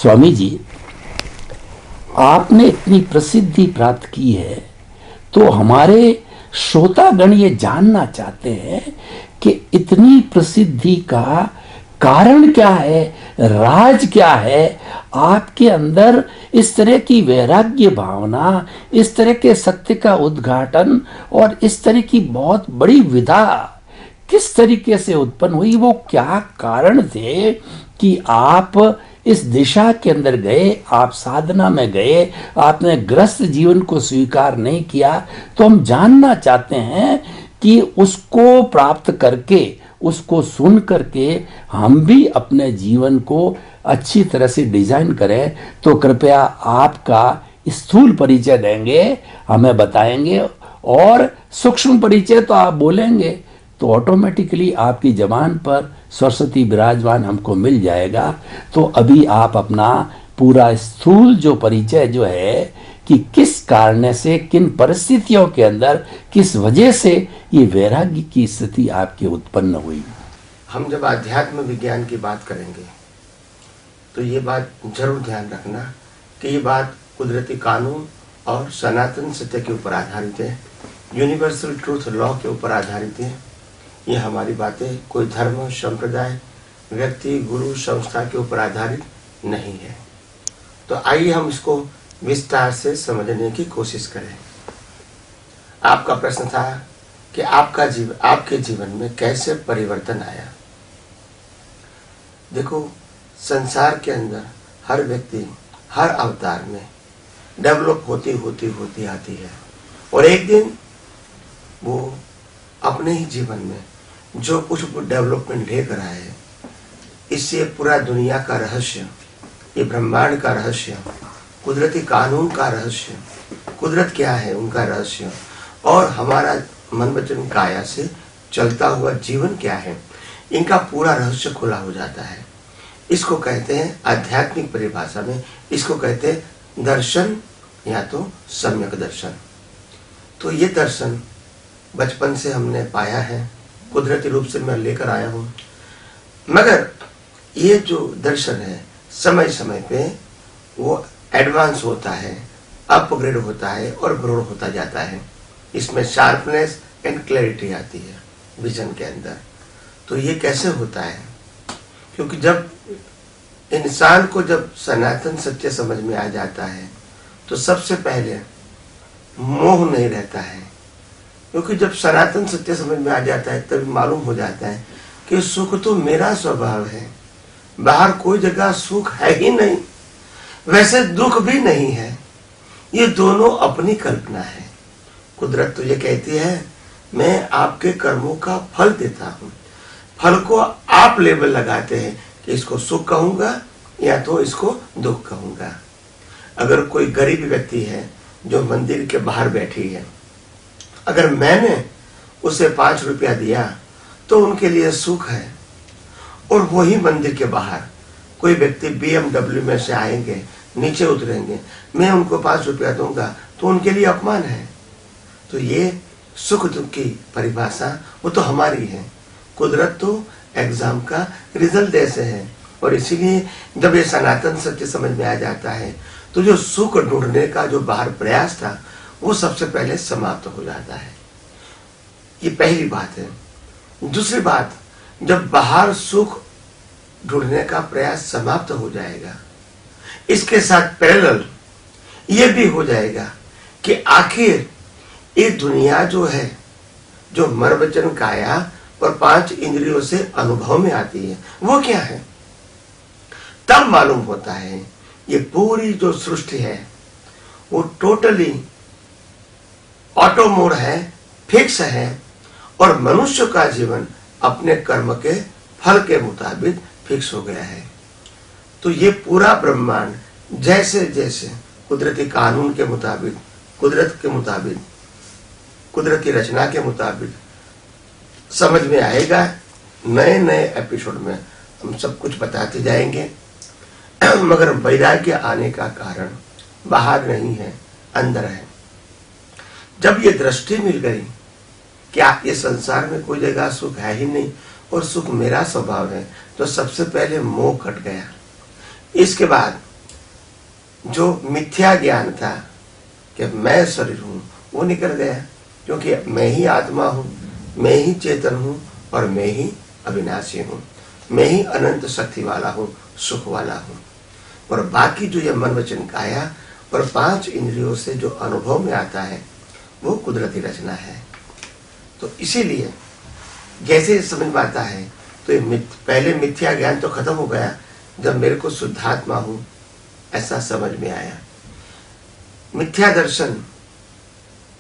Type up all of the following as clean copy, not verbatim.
स्वामी जी, आपने इतनी प्रसिद्धि प्राप्त की है, तो हमारे श्रोतागण ये जानना चाहते हैं कि इतनी प्रसिद्धि का कारण क्या है, राज क्या है आपके अंदर? इस तरह की वैराग्य भावना, इस तरह के सत्य का उद्घाटन और इस तरह की बहुत बड़ी विधा किस तरीके से उत्पन्न हुई? वो क्या कारण थे कि आप इस दिशा के अंदर गए, आप साधना में गए, आपने ग्रस्त जीवन को स्वीकार नहीं किया? तो हम जानना चाहते हैं कि उसको प्राप्त करके, उसको सुन करके हम भी अपने जीवन को अच्छी तरह से डिजाइन करें। तो कृपया आपका स्थूल परिचय देंगे, हमें बताएंगे, और सूक्ष्म परिचय तो आप बोलेंगे तो ऑटोमेटिकली आपकी जबान पर सरस्वती विराजमान हमको मिल जाएगा। तो अभी आप अपना पूरा स्थूल जो परिचय जो है कि किस कारण से, किन परिस्थितियों के अंदर, किस वजह से ये वैराग्य की स्थिति आपकी उत्पन्न हुई। हम जब आध्यात्म विज्ञान की बात करेंगे तो ये बात जरूर ध्यान रखना कि ये बात कुदरती कानून और सनातन सत्य के ऊपर आधारित है, यूनिवर्सल ट्रूथ लॉ के ऊपर आधारित है। ये हमारी बातें कोई धर्म, संप्रदाय, व्यक्ति, गुरु, संस्था के ऊपर आधारित नहीं है। तो आइए हम इसको विस्तार से समझने की कोशिश करें। आपका प्रश्न था कि आपके जीवन में कैसे परिवर्तन आया। देखो, संसार के अंदर हर व्यक्ति हर अवतार में डेवलप होती होती आती है, और एक दिन वो अपने ही जीवन में जो कुछ डेवलपमेंट लेकर आए, इससे पूरा दुनिया का रहस्य, ये ब्रह्मांड का रहस्य, कुदरती कानून का रहस्य, कुदरत क्या है उनका रहस्य, और हमारा मन वचन काया से चलता हुआ जीवन क्या है, इनका पूरा रहस्य खुला हो जाता है। इसको कहते हैं आध्यात्मिक परिभाषा में, इसको कहते हैं दर्शन या तो सम्यक दर्शन। तो ये दर्शन बचपन से हमने पाया है, कुदरती रूप से मैं लेकर आया हूँ, मगर ये जो दर्शन है समय समय पे वो एडवांस होता है, अपग्रेड होता है और ग्रोड होता जाता है। इसमें शार्पनेस एंड क्लैरिटी आती है विजन के अंदर। तो ये कैसे होता है? क्योंकि जब इंसान को जब सनातन सत्य समझ में आ जाता है तो सबसे पहले मोह नहीं रहता है, क्योंकि जब सनातन सत्य समझ में आ जाता है तभी मालूम हो जाता है कि सुख तो मेरा स्वभाव है, बाहर कोई जगह सुख है ही नहीं, वैसे दुख भी नहीं है, ये दोनों अपनी कल्पना है। कुदरत तो ये कहती है मैं आपके कर्मों का फल देता हूँ, फल को आप लेबल लगाते हैं कि इसको सुख कहूंगा या तो इसको दुख कहूंगा। अगर कोई गरीब व्यक्ति है जो मंदिर के बाहर बैठी है, अगर मैंने उसे 5 रुपया दिया तो उनके लिए सुख है, और वही मंदिर के बाहर कोई व्यक्ति BMW में से आएंगे, नीचे उतरेंगे, मैं उनको 5 रुपया दूंगा तो उनके लिए अपमान है। तो ये सुख दुख की परिभाषा वो तो हमारी है, कुदरत तो एग्जाम का रिजल्ट जैसे है। और इसीलिए जब ये सनातन सत्य समझ में आ जाता है तो जो सुख ढूंढने का जो बाहर प्रयास था वो सबसे पहले समाप्त हो जाता है। ये पहली बात है। दूसरी बात, जब बाहर सुख ढूंढने का प्रयास समाप्त हो जाएगा, इसके साथ पैरेलल ये भी हो जाएगा कि आखिर ये दुनिया जो है, जो मन वचन काया और 5 इंद्रियों से अनुभव में आती है, वो क्या है? तब मालूम होता है ये पूरी जो सृष्टि है वो टोटली ऑटो मोड है, फिक्स है, और मनुष्य का जीवन अपने कर्म के फल के मुताबिक फिक्स हो गया है। तो ये पूरा ब्रह्मांड जैसे जैसे कुदरती कानून के मुताबिक, कुदरत के मुताबिक, कुदरत की रचना के मुताबिक समझ में आएगा, नए नए एपिसोड में हम सब कुछ बताते जाएंगे। मगर वैराग्य आने का कारण बाहर नहीं है, अंदर है। जब ये दृष्टि मिल गई कि ये संसार में कोई जगह सुख है ही नहीं और सुख मेरा स्वभाव है, तो सबसे पहले मोह कट गया। इसके बाद जो मिथ्या ज्ञान था कि मैं शरीर हूं, वो निकल गया, क्योंकि मैं ही आत्मा हूं, मैं ही चेतन हूं और मैं ही अविनाशी हूं, मैं ही अनंत शक्ति वाला हूं, सुख वाला हूं। और बाकी जो ये मन वचन काया और 5 इंद्रियों से जो अनुभव में आता है वो कुदरती रचना है। तो इसीलिए जैसे समझ में आता है तो ये पहले मिथ्या ज्ञान तो खत्म हो गया जब मेरे को शुद्धात्मा हूं ऐसा समझ में आया। मिथ्या दर्शन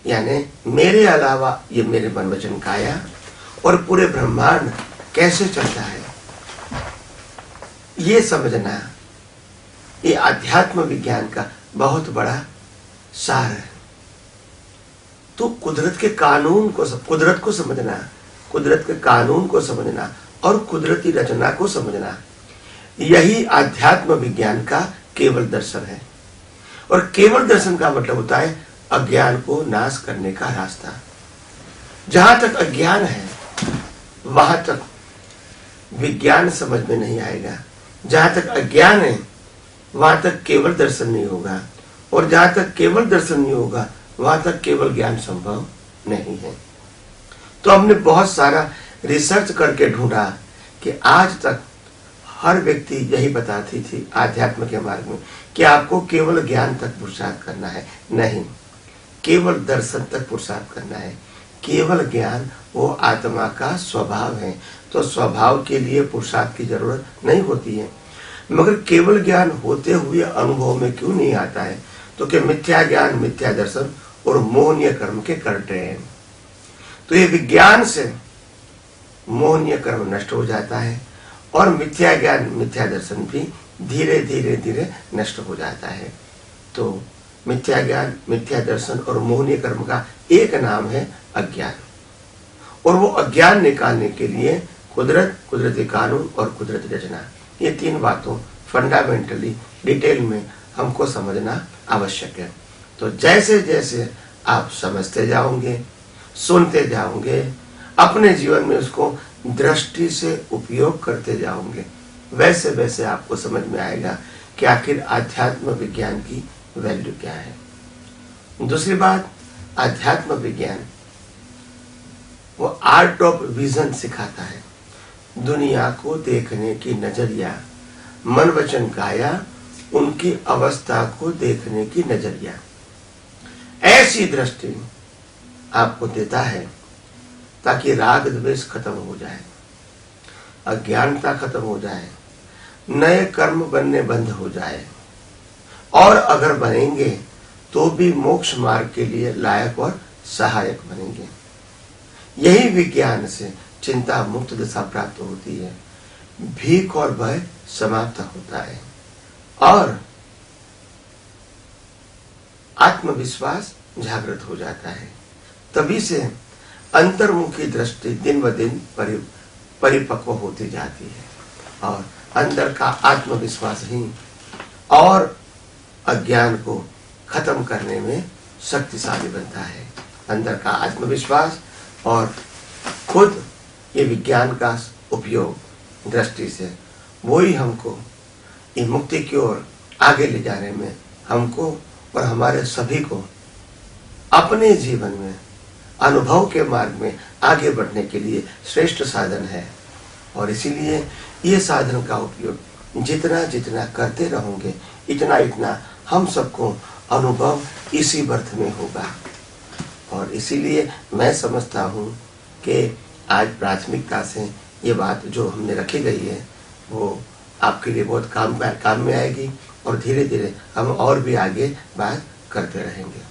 यानी मेरे अलावा ये मेरे मन वचन काया और पूरे ब्रह्मांड कैसे चलता है, ये समझना ये आध्यात्म विज्ञान का बहुत बड़ा सार है। तो कुदरत के कानून को कुदरत को समझना, कुदरत के कानून को समझना और कुदरती रचना को समझना, यही आध्यात्म विज्ञान का केवल दर्शन है। और केवल दर्शन का मतलब होता है अज्ञान को नाश करने का रास्ता। जहां तक अज्ञान है वहां तक विज्ञान समझ में नहीं आएगा। जहां तक अज्ञान है वहां तक केवल दर्शन नहीं होगा, और जहां तक केवल दर्शन नहीं होगा वहां तक केवल ज्ञान संभव नहीं है। तो हमने बहुत सारा रिसर्च करके ढूंढा कि आज तक हर व्यक्ति यही बताती थी आध्यात्म के मार्ग में कि आपको केवल ज्ञान तक पुरुषार्थ करना है, नहीं, केवल दर्शन तक पुरुषार्थ करना है। केवल ज्ञान वो आत्मा का स्वभाव है, तो स्वभाव के लिए पुरुषार्थ की जरूरत नहीं होती है। मगर केवल ज्ञान होते हुए अनुभव में क्यों नहीं आता है? तो कि मिथ्या ज्ञान, मिथ्या दर्शन और मोहनीय कर्म के करते हैं। तो ये विज्ञान से मोहनीय कर्म नष्ट हो जाता है और मिथ्या ज्ञान, मिथ्या दर्शन भी धीरे धीरे धीरे नष्ट हो जाता है। तो मिथ्या ज्ञान, मिथ्या दर्शन और मोहनीय कर्म का एक नाम है अज्ञान। और वो अज्ञान निकालने के लिए कुदरत, कुदरती कानून और कुदरती रचना, ये 3 बातों फंडामेंटली डिटेल में हमको समझना आवश्यक है। तो जैसे जैसे आप समझते जाओगे, सुनते जाओगे, अपने जीवन में उसको दृष्टि से उपयोग करते जाओगे, वैसे वैसे आपको समझ में आएगा कि आखिर आध्यात्म विज्ञान की वैल्यू क्या है। दूसरी बात, आध्यात्म विज्ञान वो आर्ट ऑफ विजन सिखाता है, दुनिया को देखने की नजरिया, मन वचन काया उनकी अवस्था को देखने की नजरिया, ऐसी दृष्टि आपको देता है ताकि राग द्वेष खत्म हो जाए, अज्ञानता खत्म हो जाए, नए कर्म बनने बंद हो जाए, और अगर बनेंगे तो भी मोक्ष मार्ग के लिए लायक और सहायक बनेंगे। यही विज्ञान से चिंता मुक्त दशा प्राप्त होती है, भीख और भय समाप्त होता है और आत्मविश्वास जागृत हो जाता है। तभी से अंतर्मुखी दृष्टि दिन ब दिन परिपक्व होती जाती है और अंदर का आत्मविश्वास ही और अज्ञान को खत्म करने में शक्तिशाली बनता है। अंदर का आत्मविश्वास और खुद ये विज्ञान का उपयोग दृष्टि से वो ही हमको ये मुक्ति की ओर आगे ले जाने में, हमको और हमारे सभी को अपने जीवन में अनुभव के मार्ग में आगे बढ़ने के लिए श्रेष्ठ साधन है। और इसीलिए ये साधन का उपयोग जितना जितना करते रहोगे इतना इतना हम सबको अनुभव इसी बर्थ में होगा। और इसीलिए मैं समझता हूँ कि आज प्राथमिकता से ये बात जो हमने रखी गई है वो आपके लिए बहुत काम में आएगी और धीरे धीरे हम और भी आगे बात करते रहेंगे।